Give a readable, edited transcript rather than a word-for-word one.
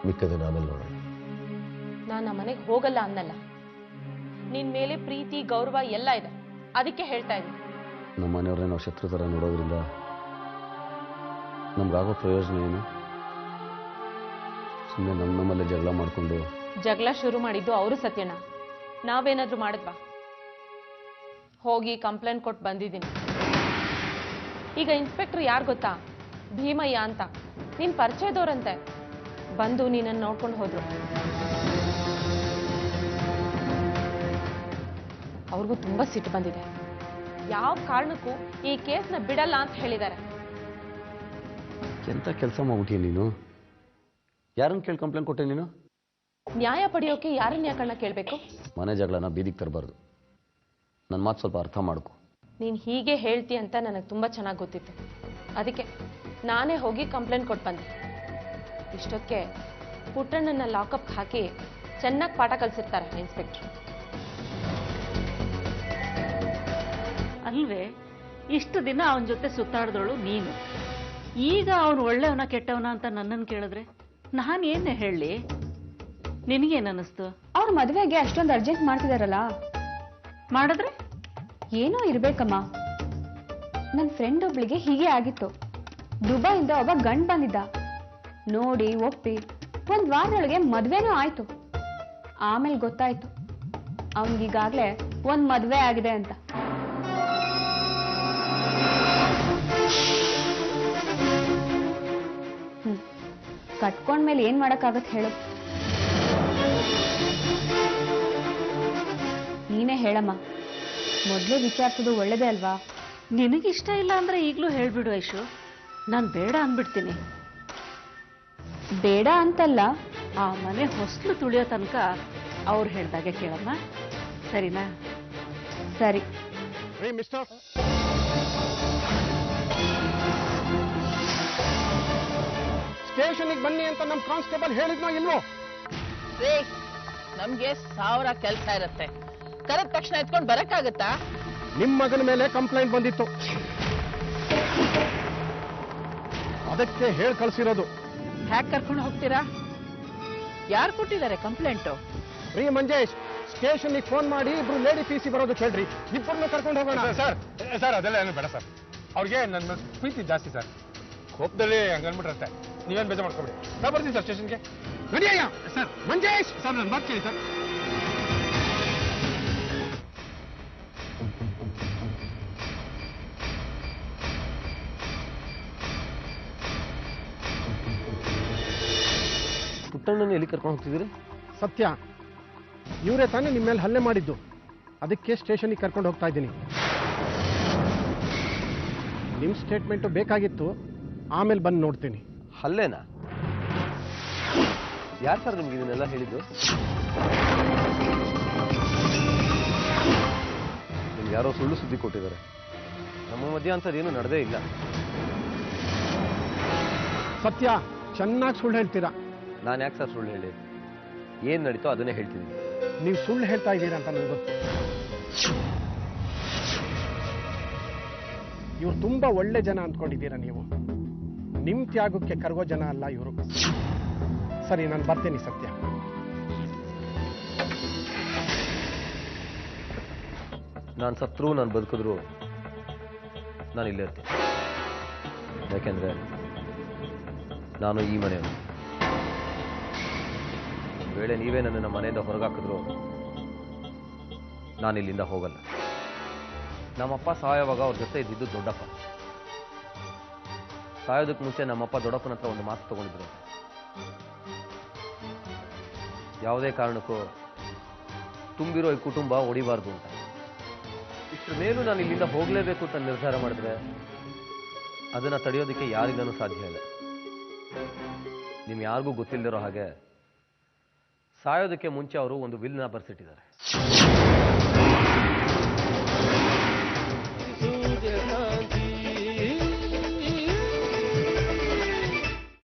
ಮಿಕ್ಕದನ್ನ ಆಮೇಲೆ ನೋಡೋಣ. ನಾನು ಆ ಮನೆಗೆ ಹೋಗಲ್ಲ ಅನ್ನಲ್ಲ. ನಿನ್ ಮೇಲೆ ಪ್ರೀತಿ ಗೌರವ ಎಲ್ಲ ಇದೆ, ಅದಕ್ಕೆ ಹೇಳ್ತಾ ಇದ್ದೀನಿ. ನಮ್ಮ ಮನೆಯವ್ರನ್ನೇ ನಾವು ಶತ್ರು ಥರ ನೋಡೋದ್ರಿಂದ ನಮ್ಗಾಗೋ ಪ್ರಯೋಜನ ಏನು? ಸುಮ್ಮನೆ ನಮ್ಮಲ್ಲೇ ಜಗಳ ಮಾಡಿಕೊಂಡು. ಜಗಳ ಶುರು ಮಾಡಿದ್ದು ಅವರು ಸತ್ಯಣ್ಣ, ನಾವೇನಾದ್ರೂ ಮಾಡಿದ್ವಾ? ಹೋಗಿ ಕಂಪ್ಲೇಂಟ್ ಕೊಟ್ಟು ಬಂದಿದ್ದೀನಿ. ಈಗ ಇನ್ಸ್ಪೆಕ್ಟರ್ ಯಾರು ಗೊತ್ತಾ? ಭೀಮಯ್ಯ ಅಂತ, ನಿನ್ ಪರಿಚಯದವ್ರಂತೆ. ಬಂದು ನೀನನ್ನು ನೋಡ್ಕೊಂಡು ಹೋದ್ರು. ಅವ್ರಿಗೂ ತುಂಬಾ ಸಿಟ್ಟು ಬಂದಿದೆ. ಯಾವ ಕಾರಣಕ್ಕೂ ಈ ಕೇಸ್ನ ಬಿಡಲ್ಲ ಅಂತ ಹೇಳಿದ್ದಾರೆ. ಎಂತ ಕೆಲಸ ಮಾಡ್ಬಿಟ್ಟಿಯ ನೀನು? ಯಾರನ್ನ ಕೇಳಿ ಕಂಪ್ಲೇಂಟ್ ಕೊಟ್ಟೆ ನೀನು? ನ್ಯಾಯ ಪಡೆಯೋಕೆ ಯಾರನ್ನ ಯಾಕಣ್ಣ ಕೇಳಬೇಕು? ಮನೆ ಜಗಳನ ಬೀದಿಗೆ ತರಬಾರ್ದು. ನನ್ನ ಮಾತು ಸ್ವಲ್ಪ ಅರ್ಥ ಮಾಡ್ಕೊ. ನೀನು ಹೀಗೆ ಹೇಳ್ತಿ ಅಂತ ನನಗೆ ತುಂಬಾ ಚೆನ್ನಾಗಿ ಗೊತ್ತಿತ್ತು. ಅದಕ್ಕೆ ನಾನೇ ಹೋಗಿ ಕಂಪ್ಲೇಂಟ್ ಕೊಟ್ಟು ಬಂದೆ. ಇಷ್ಟೊತ್ತಿಗೆ ಪುಟ್ಟಣ್ಣನ ಲಾಕಪ್ ಹಾಕಿ ಚೆನ್ನಾಗಿ ಪಾಠ ಕಲಿಸಿರ್ತಾರೆ ಇನ್ಸ್ಪೆಕ್ಟರ್. ಅಲ್ವೇ, ಇಷ್ಟು ದಿನ ಅವನ ಜೊತೆ ಸುತ್ತಾಡಿದವಳು ನೀನು. ಈಗ ಅವನು ಒಳ್ಳೆಯವನ ಕೆಟ್ಟವನ ಅಂತ ನನ್ನನ್ನು ಕೇಳಿದ್ರೆ ನಾನೇನೇ ಹೇಳಿ? ನಿನಗೇನನ್ನಿಸ್ತು? ಅವ್ರ ಮದುವೆಗೆ ಅಷ್ಟೊಂದು ಅರ್ಜೆಂಟ್ ಮಾಡ್ತಿದಾರಲ್ಲ, ಮಾಡಿದ್ರೆ ಏನೋ ಇರ್ಬೇಕಮ್ಮ. ನನ್ನ ಫ್ರೆಂಡ್ ಒಬ್ಳಿಗೆ ಹೀಗೆ ಆಗಿತ್ತು. ದುಬೈಯಿಂದ ಒಬ್ಬ ಗಂಡ್ ಬಂದಿದ್ದ. ನೋಡಿ ಒಪ್ಪಿ ಒಂದ್ ವಾರದೊಳಗೆ ಮದ್ವೆನೂ ಆಯ್ತು. ಆಮೇಲೆ ಗೊತ್ತಾಯ್ತು ಅವನಿಗೀಗಾಗ್ಲೇ ಒಂದ್ ಮದ್ವೆ ಆಗಿದೆ ಅಂತ. ಕಟ್ಕೊಂಡ್ಮೇಲೆ ಏನ್ ಮಾಡಕ್ಕಾಗತ್ ಹೇಳು? ನೀನೇ ಹೇಳಮ್ಮ. ಮೊದ್ಲೇ ವಿಚಾರಿಸೋದು ಒಳ್ಳೇದೇ ಅಲ್ವಾ? ನಿನಗಿಷ್ಟ ಇಲ್ಲ ಅಂದ್ರೆ ಈಗಲೂ ಹೇಳ್ಬಿಡು ಐಶು, ನಾನು ಬೇಡ ಅಂದ್ಬಿಡ್ತೀನಿ. ಬೇಡ ಅಂತಲ್ಲ, ಆ ಮನೆ ಹೊಸ್ಲು ತುಳಿಯೋ ತನಕ ಅವ್ರು ಹೇಳ್ದಾಗೆ ಕೇಳಮ್ಮ, ಸರಿನಾ? ಸರಿ. ಮಿಸ್ಟರ್, ಸ್ಟೇಷನ್ಗೆ ಬನ್ನಿ ಅಂತ ನಮ್ಮ ಕಾನ್ಸ್ಟೇಬಲ್ ಹೇಳಿದ್ನೋ ಇಲ್ವೋ? ನಮ್ಗೆ 1000 ಕೆಲಸ ಇರುತ್ತೆ, ಕರೆದ ತಕ್ಷಣ ಎತ್ಕೊಂಡು ಬರಕ್ಕಾಗತ್ತಾ? ನಿಮ್ಮ ಮಗನ ಮೇಲೆ ಕಂಪ್ಲೇಂಟ್ ಬಂದಿತ್ತು, ಅದಕ್ಕೆ ಹೇಳಿ ಕಳ್ಸಿರೋದು. ಹ್ಯಾಕ್ ಕರ್ಕೊಂಡು ಹೋಗ್ತೀರಾ? ಯಾರು ಕೊಟ್ಟಿದ್ದಾರೆ ಕಂಪ್ಲೇಂಟು? ರೀ ಮಂಜೇಶ್, ಸ್ಟೇಷನ್ಗೆ ಫೋನ್ ಮಾಡಿ ಇಬ್ರು ಲೇಡಿ ಪಿಸಿ ಬರೋದು ಕೇಳ್ರಿ, ಇಬ್ಬರನ್ನು ಕರ್ಕೊಂಡು ಹೋಗೋಣ. ಸರ್ ಅದೆಲ್ಲ ಏನು ಬೇಡ ಸರ್. ಅವ್ರಿಗೆ ನನ್ನ ಪ್ರೀತಿ ಜಾಸ್ತಿ ಸರ್, ಕೋಪದಲ್ಲಿ ಹಂಗನ್ಬಿಟ್ರಷ್ಟೇ. ನೀವೇನು ಬೇಜಾರು ಮಾಡ್ಕೊಬೇಡಿ. ನಾ ಬರ್ತೀನಿ ಸರ್ ಸ್ಟೇಷನ್ಗೆ. ನಡಿಯಯ್ಯ. ಸರ್ ಮಂಜೇಶ್, ಸರ್ ನಾನು ಬರ್ತೀನಿ ಸರ್. ಪುಟ್ಟಣ್ಣನ ಎಲ್ಲಿ ಕರ್ಕೊಂಡು ಹೋಗ್ತಿದ್ದೀರಿ? ಸತ್ಯ, ಇವರೇ ತಾನೇ ನಿಮ್ಮ ಮೇಲೆ ಹಲ್ಲೆ ಮಾಡಿದ್ದು, ಅದಕ್ಕೆ ಸ್ಟೇಷನ್ಗೆ ಕರ್ಕೊಂಡು ಹೋಗ್ತಾ ಇದ್ದೀನಿ. ನಿಮ್ಮ ಸ್ಟೇಟ್ಮೆಂಟು ಬೇಕಾಗಿತ್ತು, ಆಮೇಲೆ ಬಂದು ನೋಡ್ತೀನಿ. ಹಲ್ಲೆನಾ? ಯಾರು ಸರ್ ನಿಮ್ಗೆ ಇದನ್ನೆಲ್ಲ ಹೇಳಿದ್ದು? ನಿಮ್ಗೆ ಯಾರೋ ಸುಳ್ಳು ಸುದ್ದಿ ಕೊಟ್ಟಿದ್ದಾರೆ. ನಮ್ಮ ಮಧ್ಯೆ ಅಂಥದ್ದೇನು ನಡೆದೇ ಇಲ್ಲ. ಸತ್ಯ, ಚೆನ್ನಾಗಿ ಸುಳ್ಳು ಹೇಳ್ತೀರಾ. ನಾನು ಯಾಕೆ ಸರ್ ಸುಳ್ಳು ಹೇಳಿ? ಏನು ನಡೀತೋ ಅದನ್ನೇ ಹೇಳ್ತಿದ್ದೀನಿ. ನೀವು ಸುಳ್ಳು ಹೇಳ್ತಾ ಇದ್ದೀರಾ ಅಂತ ನನಗೆ ಗೊತ್ತು. ಇವ್ರು ತುಂಬಾ ಒಳ್ಳೆ ಜನ ಅಂದ್ಕೊಂಡಿದ್ದೀರಾ ನೀವು. ನಿಮ್ ತ್ಯಾಗಕ್ಕೆ ಕರಗೋ ಜನ ಅಲ್ಲ ಇವರು. ಸರಿ, ನಾನು ಬರ್ತೇನೆ ಸತ್ಯ. ನಾನು ಸತ್ರು ನಾನು ಬದುಕಿದ್ರು ನಾನು ಇಲ್ಲೇ ಇರ್ತೀನಿ. ಯಾಕೆಂದ್ರೆ ನಾನು ಈ ಮನೆಯವರು. ವೇಳೆ ನೀವೇ ನನ್ನನ್ನು ಮನೆಯಿಂದ ಹೊರಗಾಕಿದ್ರು ನಾನು ಇಲ್ಲಿಂದ ಹೋಗಲ್ಲ. ನಮ್ಮಪ್ಪ ಸಾಯೋವಾಗ ಅವ್ರ ಜೊತೆ ಇದ್ದಿದ್ದು ದೊಡ್ಡಪ್ಪ. ಸಾಯೋದಕ್ಕೆ ಮುಂಚೆ ನಮ್ಮಪ್ಪ ದೊಡ್ಡಪ್ಪನ ಹತ್ರ ಒಂದು ಮಾತು ತಗೊಂಡಿದ್ರು. ಯಾವುದೇ ಕಾರಣಕ್ಕೂ ತುಂಬಿರೋ ಈ ಕುಟುಂಬ ಒಡಿಬಾರ್ದು ಅಂತ. ಇಷ್ಟರ ಮೇಲೂ ನಾನು ಇಲ್ಲಿಂದ ಹೋಗಲೇಬೇಕು ಅಂತ ನಿರ್ಧಾರ ಮಾಡಿದ್ರೆ ಅದನ್ನು ತಡೆಯೋದಕ್ಕೆ ಯಾರಿಗೂ ಸಾಧ್ಯ ಇಲ್ಲ. ನಿಮ್ಗೆ ಯಾರಿಗೂ ಗೊತ್ತಿಲ್ಲದಿರೋ ಹಾಗೆ ಸಾಯೋದಕ್ಕೆ ಮುಂಚೆ ಅವರು ಒಂದು ವಿಲ್ನ ಬರ್ಸಿಟ್ಟಿದ್ದಾರೆ.